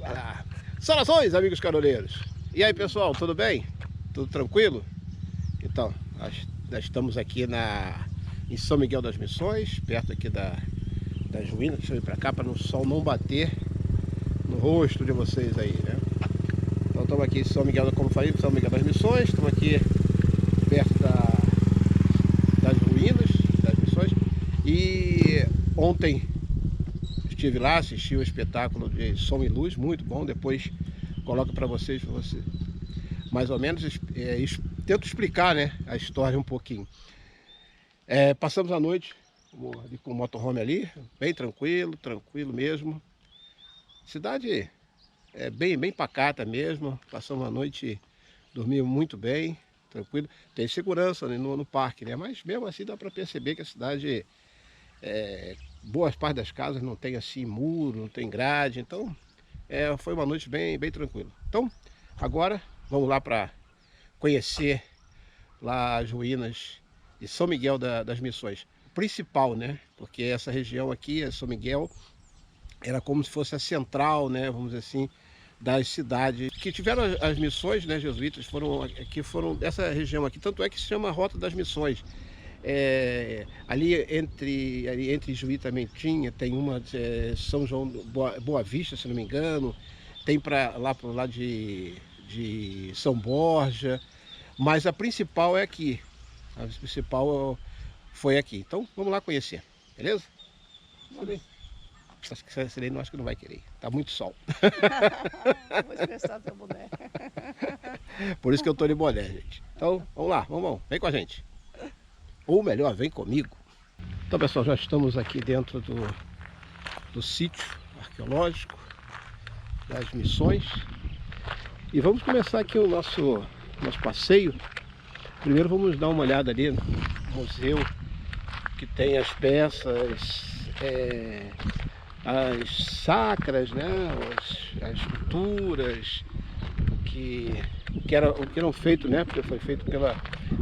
Ah, saudações, amigos caroleiros. E aí, pessoal, tudo bem? Tudo tranquilo? Então, nós estamos aqui em São Miguel das Missões, perto aqui das ruínas. Deixa eu ir para cá para o sol não bater no rosto de vocês aí, né? Então, estamos aqui em São Miguel, como falei, São Miguel das Missões. Estamos aqui perto das ruínas das Missões. E ontem estive lá, assisti o espetáculo de Som e Luz, muito bom. Depois coloco para vocês, mais ou menos, tento explicar, né, a história um pouquinho. Passamos a noite ali com o motorhome ali, bem tranquilo mesmo. Cidade bem pacata mesmo. Passamos a noite, dormimos muito bem, tranquilo. Tem segurança, né, no parque, né? Mas mesmo assim dá para perceber que a cidade, boas partes das casas não tem assim muro, não tem grade. Então foi uma noite bem tranquila. Então agora vamos lá para conhecer lá as ruínas de São Miguel das Missões. Principal, né? Porque essa região aqui, São Miguel, era como se fosse a central, né? Vamos dizer assim, das cidades que tiveram as missões, né? Jesuítas foram dessa região aqui. Tanto é que se chama Rota das Missões. Ali entre Juí também tem uma São João Boa Vista, se não me engano. Tem para lá pro lado de São Borja. Mas a principal é aqui. A principal foi aqui. Então vamos lá conhecer, beleza? Acho que essa daí não vai querer. Tá muito sol. Vou estressar teu boné. Por isso que eu tô de boné, gente. Então vamos lá, vamos. Vem com a gente. Ou melhor, vem comigo. Então, pessoal, já estamos aqui dentro do sítio arqueológico das Missões. E vamos começar aqui o nosso passeio. Primeiro vamos dar uma olhada ali no museu, que tem as peças, as sacras, né? As esculturas que eram feitos, né? Porque foi feito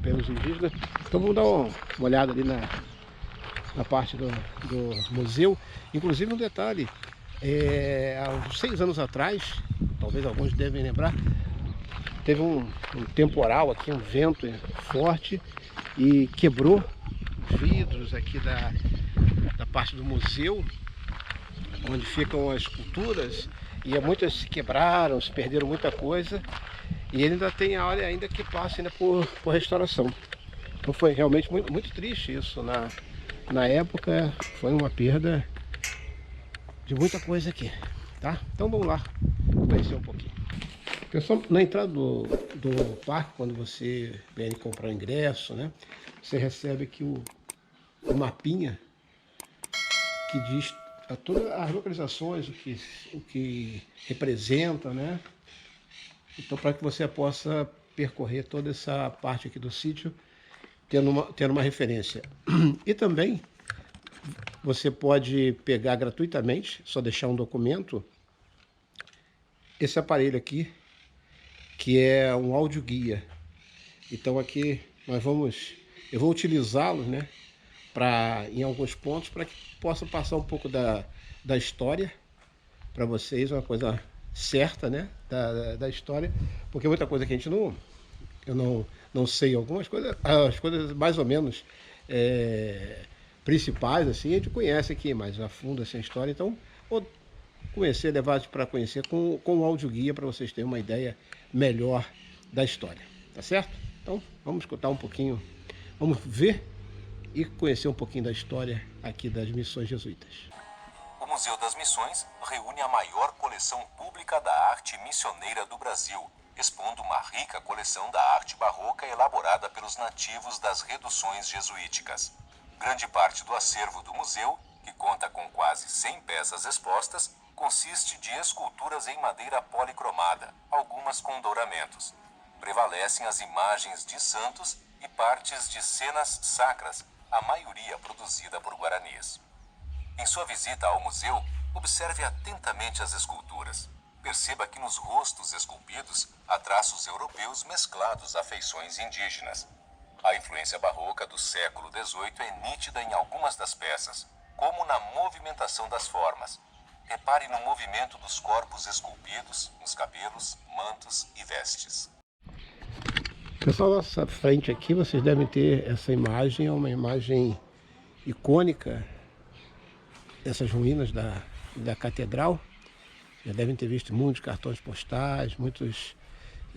pelos indígenas. Então vamos dar uma olhada ali na parte do museu. Inclusive um detalhe, há uns 6 anos atrás, talvez alguns devem lembrar, teve um temporal aqui, um vento forte, e quebrou os vidros aqui da parte do museu, onde ficam as esculturas, e muitas se quebraram, se perderam muita coisa, e ele ainda tem a área ainda que passa ainda por restauração. Então foi realmente muito triste isso. Na época foi uma perda de muita coisa aqui, tá? Então vamos lá conhecer um pouquinho. Pessoal, na entrada do parque, quando você vem comprar o ingresso, né, você recebe aqui o mapinha que diz todas as localizações, o que representa, né? Então, para que você possa percorrer toda essa parte aqui do sítio, tendo uma referência. E também você pode pegar gratuitamente, só deixar um documento, esse aparelho aqui, que é um audioguia. Então aqui eu vou utilizá-lo, né, em alguns pontos, para que possa passar um pouco da história para vocês, uma coisa certa, né, da história, porque muita coisa que eu não sei, algumas coisas, as coisas mais ou menos principais, assim, a gente conhece aqui, mas a fundo assim, a história. Então vou levar para conhecer com o audioguia, para vocês terem uma ideia melhor da história, tá certo? Então vamos escutar um pouquinho, vamos ver e conhecer um pouquinho da história aqui das Missões Jesuítas. O Museu das Missões reúne a maior coleção pública da arte missioneira do Brasil, expondo uma rica coleção da arte barroca elaborada pelos nativos das reduções jesuíticas. Grande parte do acervo do museu, que conta com quase 100 peças expostas, consiste de esculturas em madeira policromada, algumas com douramentos. Prevalecem as imagens de santos e partes de cenas sacras, a maioria produzida por guaranis. Em sua visita ao museu, observe atentamente as esculturas. Perceba que nos rostos esculpidos há traços europeus mesclados a feições indígenas. A influência barroca do século XVIII é nítida em algumas das peças, como na movimentação das formas. Repare no movimento dos corpos esculpidos, nos cabelos, mantos e vestes. Pessoal, à nossa frente aqui vocês devem ter essa imagem, é uma imagem icônica dessas ruínas da catedral. Já devem ter visto muitos cartões postais, muitos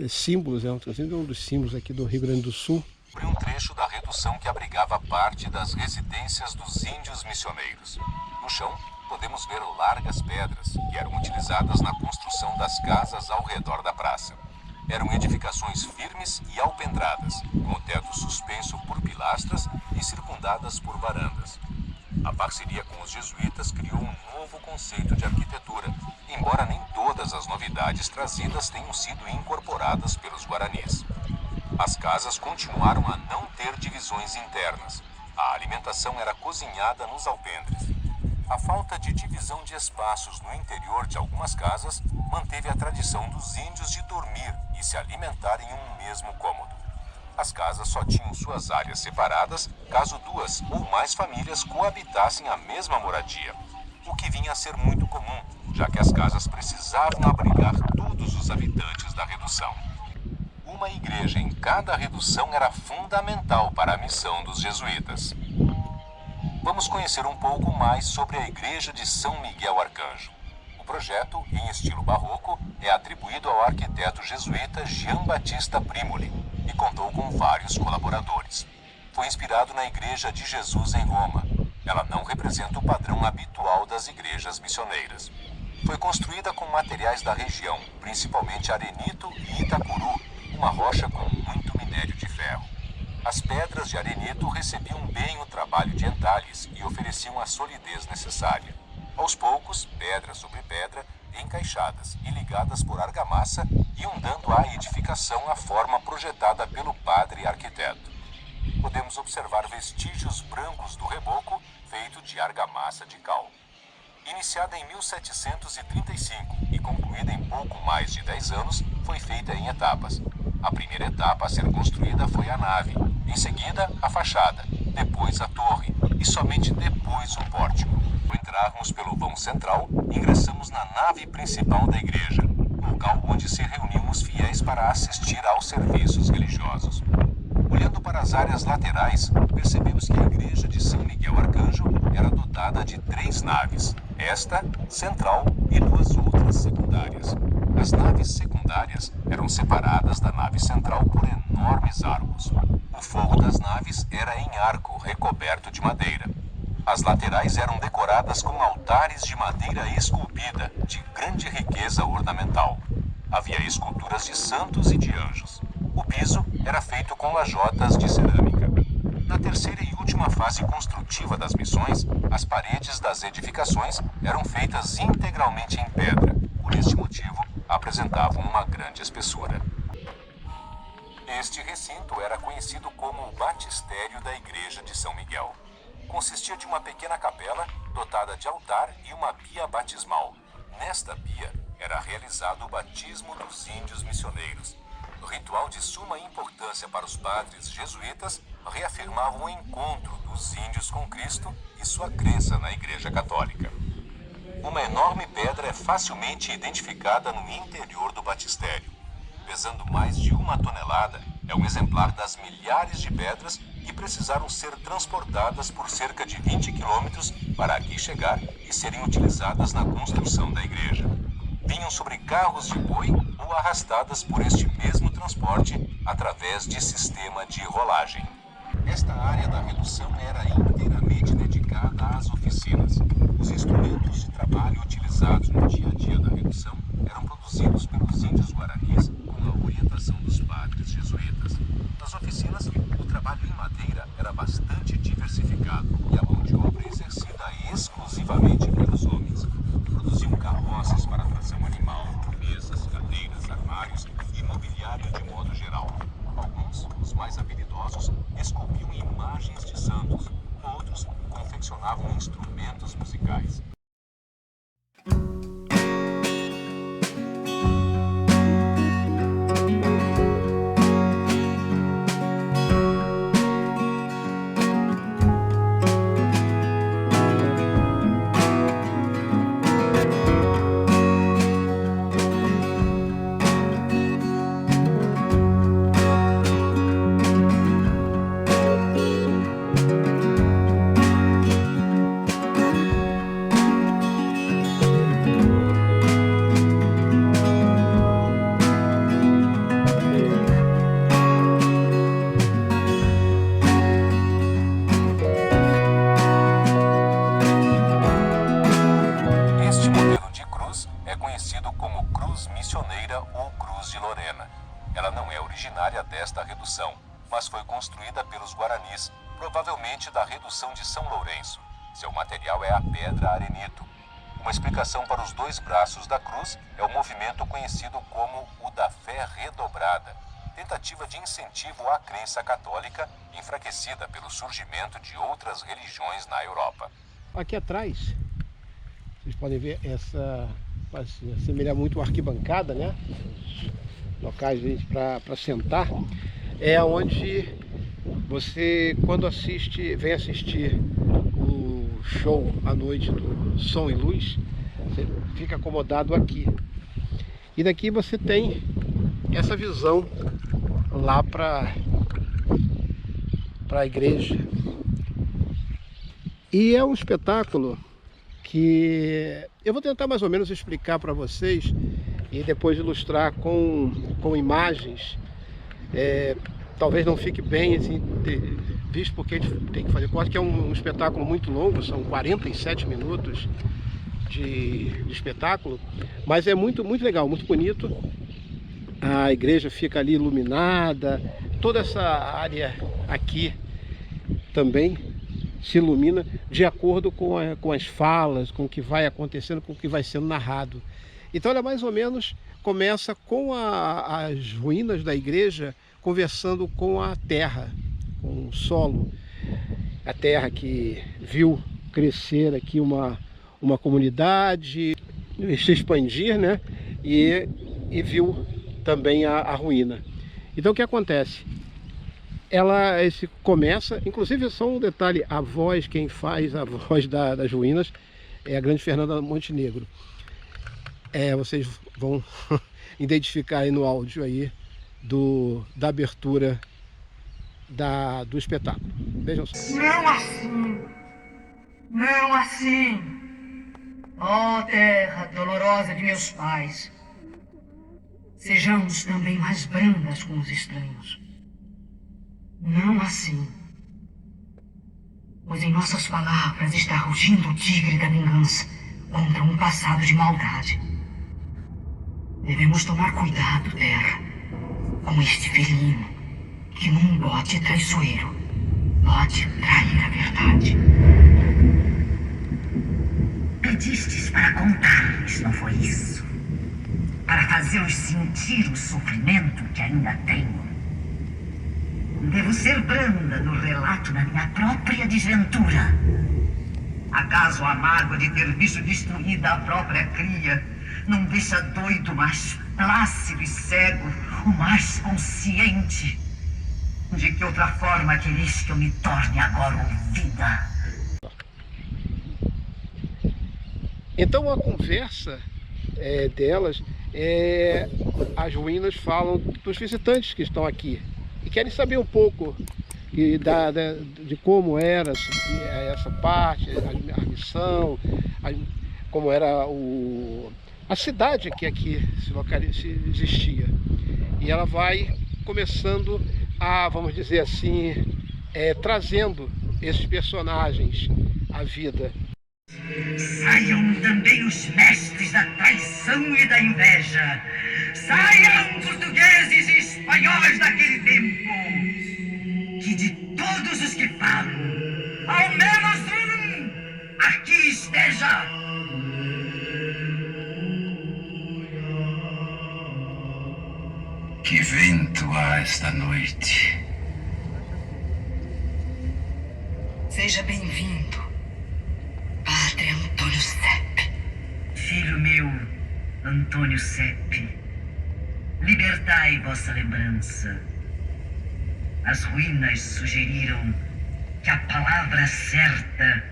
símbolos, inclusive um dos símbolos aqui do Rio Grande do Sul. Sobre um trecho da redução que abrigava parte das residências dos índios missioneiros. No chão, podemos ver largas pedras que eram utilizadas na construção das casas ao redor da praça. Eram edificações firmes e alpendradas, com o teto suspenso por pilastras e circundadas por varandas. A parceria com os jesuítas criou um novo conceito de arquitetura, embora nem todas as novidades trazidas tenham sido incorporadas pelos guaranis. As casas continuaram a não ter divisões internas. A alimentação era cozinhada nos alpendres. A falta de divisão de espaços no interior de algumas casas manteve a tradição dos índios de dormir e se alimentar em um mesmo cômodo. As casas só tinham suas áreas separadas caso duas ou mais famílias coabitassem a mesma moradia, o que vinha a ser muito comum, já que as casas precisavam abrigar todos os habitantes da redução. Uma igreja em cada redução era fundamental para a missão dos jesuítas. Vamos conhecer um pouco mais sobre a igreja de São Miguel Arcanjo. O projeto, em estilo barroco, é atribuído ao arquiteto jesuíta Jean Battista Primoli e contou com vários colaboradores. Foi inspirado na Igreja de Jesus em Roma. Ela não representa o padrão habitual das igrejas missioneiras. Foi construída com materiais da região, principalmente arenito e itacuru, uma rocha com muito minério de ferro. As pedras de arenito recebiam bem o trabalho de entalhes e ofereciam a solidez necessária. Aos poucos, pedra sobre pedra, encaixadas e ligadas por argamassa, iam dando à edificação a forma projetada pelo padre arquiteto. Podemos observar vestígios brancos do reboco, feito de argamassa de cal. Iniciada em 1735 e concluída em pouco mais de 10 anos, foi feita em etapas. A primeira etapa a ser construída foi a nave, em seguida a fachada, depois a torre e somente depois um pórtico. Ao entrarmos pelo vão central, ingressamos na nave principal da igreja, local onde se reuniam os fiéis para assistir aos serviços religiosos. Olhando para as áreas laterais, percebemos que a igreja de São Miguel Arcanjo era dotada de 3 naves, esta, central e 2 outras secundárias. As naves secundárias eram separadas da nave central por enormes arcos. O forro das naves era em arco recoberto de madeira. As laterais eram decoradas com altares de madeira esculpida, de grande riqueza ornamental. Havia esculturas de santos e de anjos. O piso era feito com lajotas de cerâmica. Na terceira e última fase construtiva das missões, as paredes das edificações eram feitas integralmente em pedra. Por este motivo, apresentavam uma grande espessura. Este recinto era conhecido como o batistério da Igreja de São Miguel. Consistia de uma pequena capela, dotada de altar e uma pia batismal. Nesta pia era realizado o batismo dos índios missioneiros. O ritual de suma importância para os padres jesuítas reafirmava o encontro dos índios com Cristo e sua crença na Igreja Católica. Uma enorme pedra é facilmente identificada no interior do batistério. Pesando mais de 1 tonelada, é um exemplar das milhares de pedras que precisaram ser transportadas por cerca de 20 quilômetros para aqui chegar e serem utilizadas na construção da igreja. Vinham sobre carros de boi ou arrastadas por este mesmo transporte através de sistema de rolagem. Esta área da redução era inteiramente dedicada às oficinas. Os instrumentos de trabalho utilizados no dia a dia da redução eram produzidos pelos índios guaranis com a orientação dos padres jesuítas. Nas oficinas, o trabalho em madeira era bastante diversificado e a mão de obra exercida exclusivamente pelos homens. Produziam carroças para tração animal, mesas, cadeiras, armários e mobiliário de modo geral. Alguns, os mais habilidosos, esculpiam imagens de santos, outros confeccionavam instrumentos musicais. conhecido como Cruz Missioneira ou Cruz de Lorena. Ela não é originária desta redução, mas foi construída pelos guaranis, provavelmente da redução de São Lourenço. Seu material é a pedra arenito. Uma explicação para os dois braços da cruz é o movimento conhecido como o da fé redobrada, tentativa de incentivo à crença católica, enfraquecida pelo surgimento de outras religiões na Europa. Aqui atrás, vocês podem ver essa, vai se assemelhar muito uma arquibancada, né? Locais para sentar, é onde você, quando vem assistir o show à noite do Som e Luz, você fica acomodado aqui. E daqui você tem essa visão lá para a igreja. E é um espetáculo que eu vou tentar mais ou menos explicar para vocês e depois ilustrar com imagens. Talvez não fique bem assim, visto porque a gente tem que fazer corte, que é um espetáculo muito longo, são 47 minutos de espetáculo, mas é muito legal, muito bonito. A igreja fica ali iluminada, toda essa área aqui também se ilumina de acordo com as falas, com o que vai acontecendo, com o que vai sendo narrado. Então ela mais ou menos começa com as ruínas da igreja conversando com a terra, com o solo. A terra que viu crescer aqui uma comunidade, se expandir, né? E viu também a ruína. Então o que acontece? Começa, inclusive só um detalhe, a voz, quem faz a voz das ruínas é a grande Fernanda Montenegro. Vocês vão identificar aí no áudio aí da abertura do espetáculo. Vejam só. Não assim! Não assim! Ó terra dolorosa de meus pais, sejamos também mais brandas com os estranhos. Não assim. Pois em nossas palavras está rugindo o tigre da vingança contra um passado de maldade. Devemos tomar cuidado, terra, com este felino que num bote traiçoeiro pode trair a verdade. Pedistes para contar-lhes, não foi isso? Para fazê-los sentir o sofrimento que ainda tenho. Devo ser branda no relato da minha própria desventura. Acaso a mágoa de ter visto destruída a própria cria não deixa doido, mais plácido e cego, o mais consciente? De que outra forma quereis que eu me torne agora ouvida? Então a conversa delas, as ruínas falam dos visitantes que estão aqui e querem saber um pouco de como era essa parte, a missão, como era a cidade que aqui se existia. E ela vai começando a, vamos dizer assim, trazendo esses personagens à vida. Saiam também os mestres da traição e da inveja. Saiam portugueses e espanhóis daquele tempo. Que de todos os que falam, ao menos um aqui esteja. Que vento há esta noite. Seja bem-vindo, Padre Antônio Sepp. Filho meu, Antônio Sepp, libertai vossa lembrança. As ruínas sugeriram que a palavra certa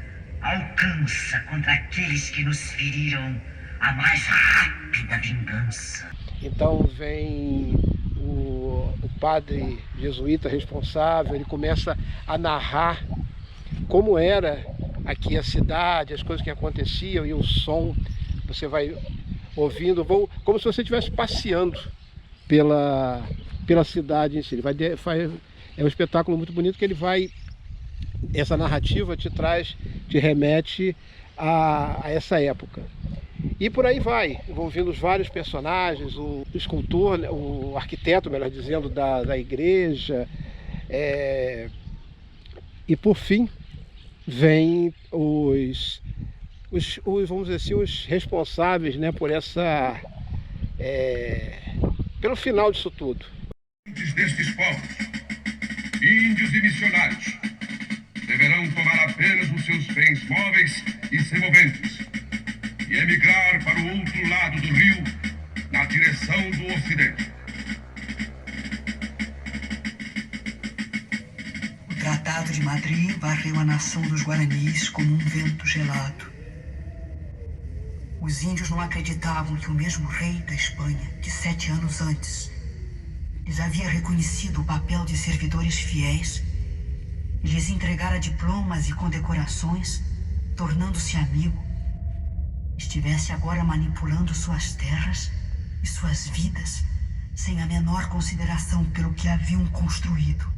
alcança contra aqueles que nos feriram a mais rápida vingança. Então vem o padre jesuíta responsável, ele começa a narrar como era aqui a cidade, as coisas que aconteciam e o som, você vai ouvindo, como se você estivesse passeando pela cidade em si. É um espetáculo muito bonito que essa narrativa te remete a essa época. E por aí vai, envolvendo os vários personagens, o escultor, o arquiteto, melhor dizendo, da igreja. E por fim, vem vamos dizer assim, os responsáveis, né, por pelo final disso tudo. Destes povos, índios e missionários, deverão tomar apenas os seus bens móveis e semoventes e emigrar para o outro lado do rio, na direção do ocidente. O Tratado de Madrid varreu a nação dos Guaranis como um vento gelado. Os índios não acreditavam que o mesmo rei da Espanha, que 7 anos antes, lhes havia reconhecido o papel de servidores fiéis e lhes entregara diplomas e condecorações, tornando-se amigo, estivesse agora manipulando suas terras e suas vidas sem a menor consideração pelo que haviam construído.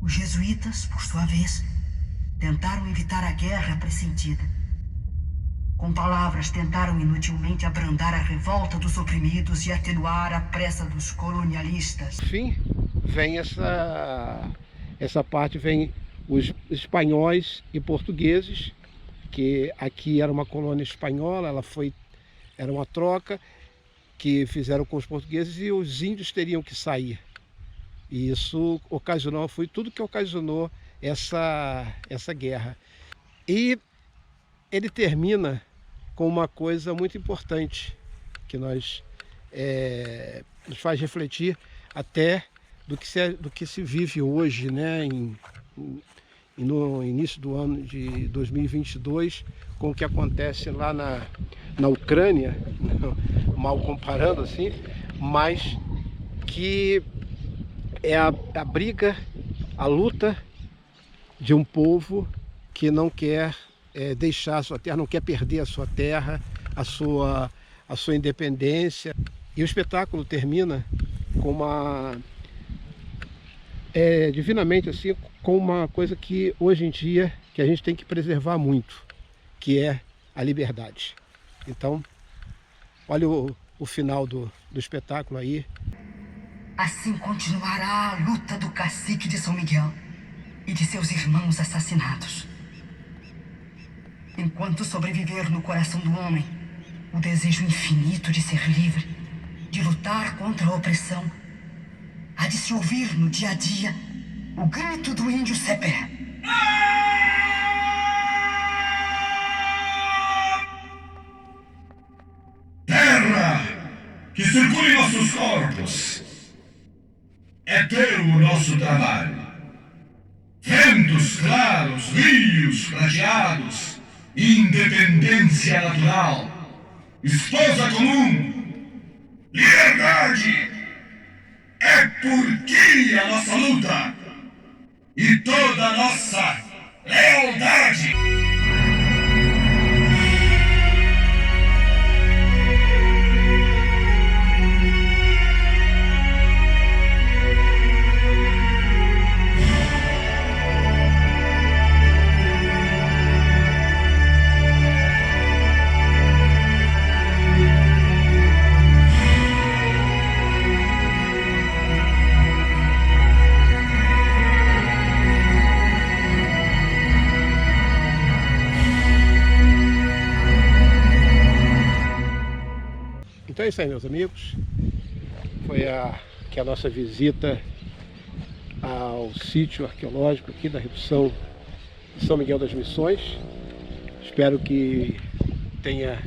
Os jesuítas, por sua vez, tentaram evitar a guerra pressentida. Com palavras, tentaram inutilmente abrandar a revolta dos oprimidos e atenuar a pressa dos colonialistas. Enfim, vem essa parte, vem os espanhóis e portugueses, que aqui era uma colônia espanhola, era uma troca que fizeram com os portugueses e os índios teriam que sair. E isso foi tudo que ocasionou essa guerra. E ele termina com uma coisa muito importante que nos faz refletir até do que se vive hoje, né, no início do ano de 2022, com o que acontece lá na Ucrânia, mal comparando assim, mas que é a briga, a luta de um povo que não quer deixar a sua terra, não quer perder a sua terra, a sua independência. E o espetáculo termina com divinamente assim, com uma coisa que hoje em dia que a gente tem que preservar muito, que é a liberdade. Então, olha o final do espetáculo aí. Assim continuará a luta do cacique de São Miguel e de seus irmãos assassinados. Enquanto sobreviver no coração do homem o desejo infinito de ser livre, de lutar contra a opressão, há de se ouvir no dia a dia o grito do índio Cepé. Terra que circule nossos corpos, é teu o nosso trabalho. Ventos claros, rios prateados, independência natural, esposa comum, liberdade. É por ti a nossa luta e toda a nossa lealdade. Então é isso aí, meus amigos. Foi a nossa visita ao sítio arqueológico aqui da Redução de São Miguel das Missões. Espero que tenha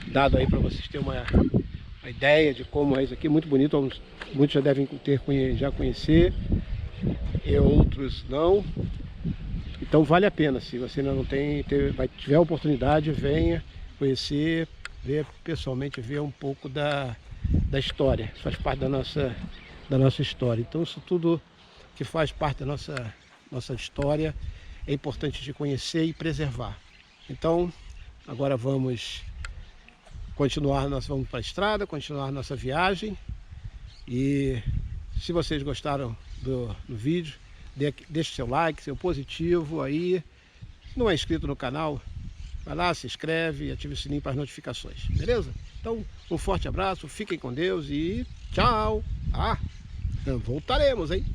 dado aí para vocês terem uma ideia de como é isso aqui. Muito bonito, muitos já devem já conhecer, e outros não. Então vale a pena, se você ainda não tiver a oportunidade, venha conhecer, ver pessoalmente, ver um pouco da história. Isso faz parte da nossa história. Então isso tudo que faz parte da nossa história é importante de conhecer e preservar. Então agora vamos continuar, nós vamos para a estrada, continuar nossa viagem. E se vocês gostaram do vídeo, deixe seu like, seu positivo aí. Se não é inscrito no canal, Vai lá, se inscreve e ativa o sininho para as notificações, beleza? Então, um forte abraço, fiquem com Deus e tchau! Voltaremos, hein?